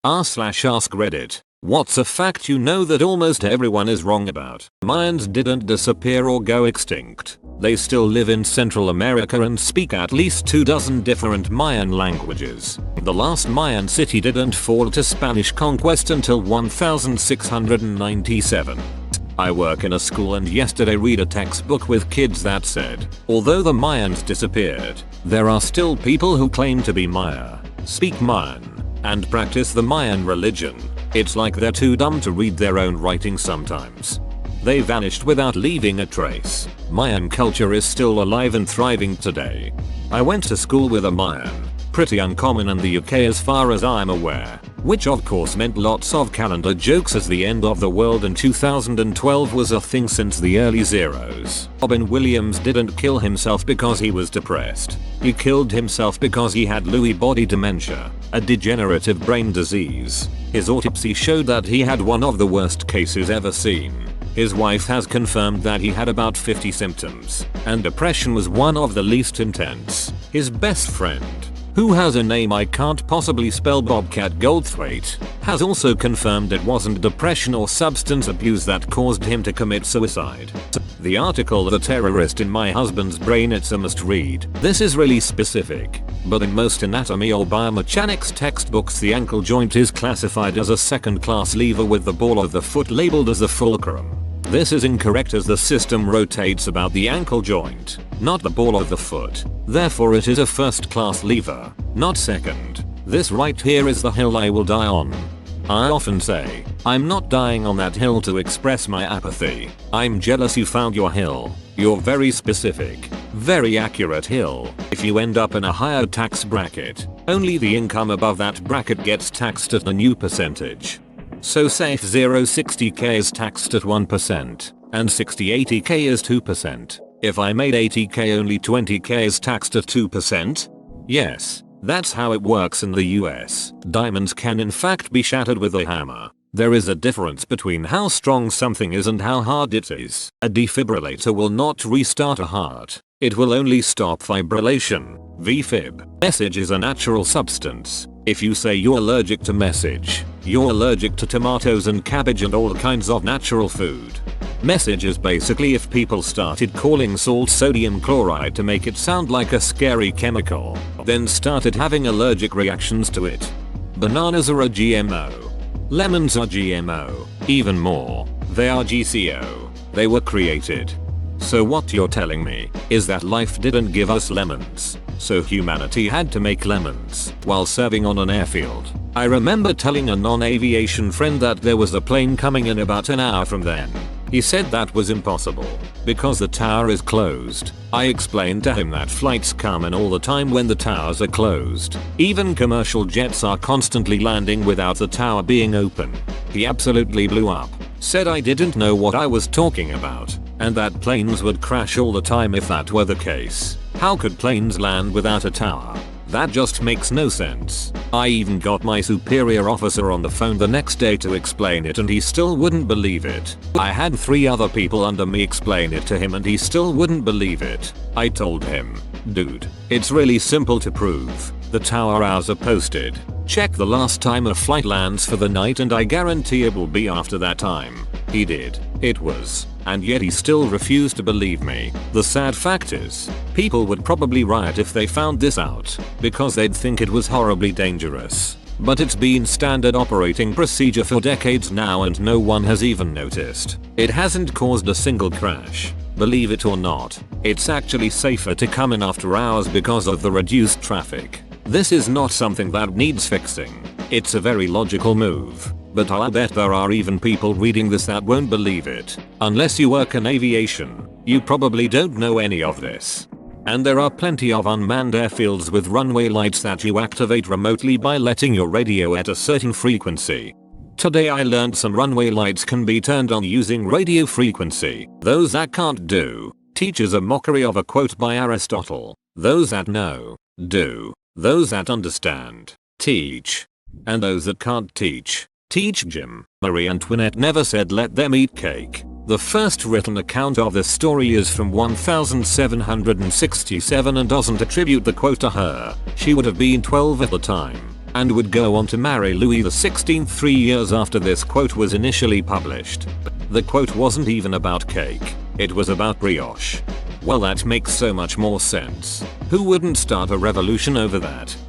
r/AskReddit. What's a fact you know that almost everyone is wrong about? Mayans didn't disappear or go extinct. They still live in Central America and speak at least 24 different Mayan languages. The last Mayan city didn't fall to Spanish conquest until 1697. I work in a school and yesterday read a textbook with kids that said, although the Mayans disappeared, there are still people who claim to be Maya, speak Mayan, and practice the Mayan religion. It's like they're too dumb to read their own writing sometimes. They vanished without leaving a trace. Mayan culture is still alive and thriving today. I went to school with a Mayan, pretty uncommon in the UK as far as I'm aware, which of course meant lots of calendar jokes as the end of the world in 2012 was a thing since the early zeros. Robin Williams didn't kill himself because he was depressed. He killed himself because he had Lewy body dementia, a degenerative brain disease. His autopsy showed that he had one of the worst cases ever seen. His wife has confirmed that he had about 50 symptoms, and depression was one of the least intense. His best friend, who has a name I can't possibly spell, Bobcat Goldthwait, has also confirmed it wasn't depression or substance abuse that caused him to commit suicide. The article "The Terrorist in My Husband's Brain," it's a must read. This is really specific, but in most anatomy or biomechanics textbooks the ankle joint is classified as a second-class lever with the ball of the foot labeled as the fulcrum. This is incorrect as the system rotates about the ankle joint, not the ball of the foot. Therefore it is a first-class lever, not second. This right here is the hill I will die on. I often say, I'm not dying on that hill to express my apathy. I'm jealous you found your hill. Your very specific, very accurate hill. If you end up in a higher tax bracket, only the income above that bracket gets taxed at a new percentage. So say if 060k is taxed at 1% and 6080k is 2%. If I made 80k, only 20k is taxed at 2%? Yes, that's how it works in the US. Diamonds can in fact be shattered with a hammer. There is a difference between how strong something is and how hard it is. A defibrillator will not restart a heart. It will only stop fibrillation. VFib. Message is a natural substance. If you say you're allergic to message, you're allergic to tomatoes and cabbage and all kinds of natural food. Message is basically if people started calling salt sodium chloride to make it sound like a scary chemical, then started having allergic reactions to it. Bananas are a GMO. Lemons are GMO. Even more, they are GCO. They were created. So what you're telling me is that life didn't give us lemons, so humanity had to make lemons while serving on an airfield. I remember telling a non-aviation friend that there was a plane coming in about an hour from then. He said that was impossible because the tower is closed. I explained to him that flights come in all the time when the towers are closed. Even commercial jets are constantly landing without the tower being open. He absolutely blew up, said I didn't know what I was talking about, and that planes would crash all the time if that were the case. How could planes land without a tower? That just makes no sense. I even got my superior officer on the phone the next day to explain it and he still wouldn't believe it. I had 3 other people under me explain it to him and he still wouldn't believe it. I told him, dude, it's really simple to prove. The tower hours are posted. Check the last time a flight lands for the night and I guarantee it will be after that time. He did. It was. And yet he still refused to believe me. The sad fact is, people would probably riot if they found this out, because they'd think it was horribly dangerous. But it's been standard operating procedure for decades now and no one has even noticed. It hasn't caused a single crash. Believe it or not, it's actually safer to come in after hours because of the reduced traffic. This is not something that needs fixing. It's a very logical move. But I bet there are even people reading this that won't believe it. Unless you work in aviation, you probably don't know any of this. And there are plenty of unmanned airfields with runway lights that you activate remotely by letting your radio at a certain frequency. Today I learned some runway lights can be turned on using radio frequency. Those that can't do, teach is a mockery of a quote by Aristotle. Those that know, do. Those that understand, teach. And those that can't teach, teach. Jim. Marie Antoinette never said let them eat cake. The first written account of this story is from 1767 and doesn't attribute the quote to her. She would have been 12 at the time. and would go on to marry Louis XVI 3 years after this quote was initially published. The quote wasn't even about cake, it was about brioche. Well, that makes so much more sense. Who wouldn't start a revolution over that?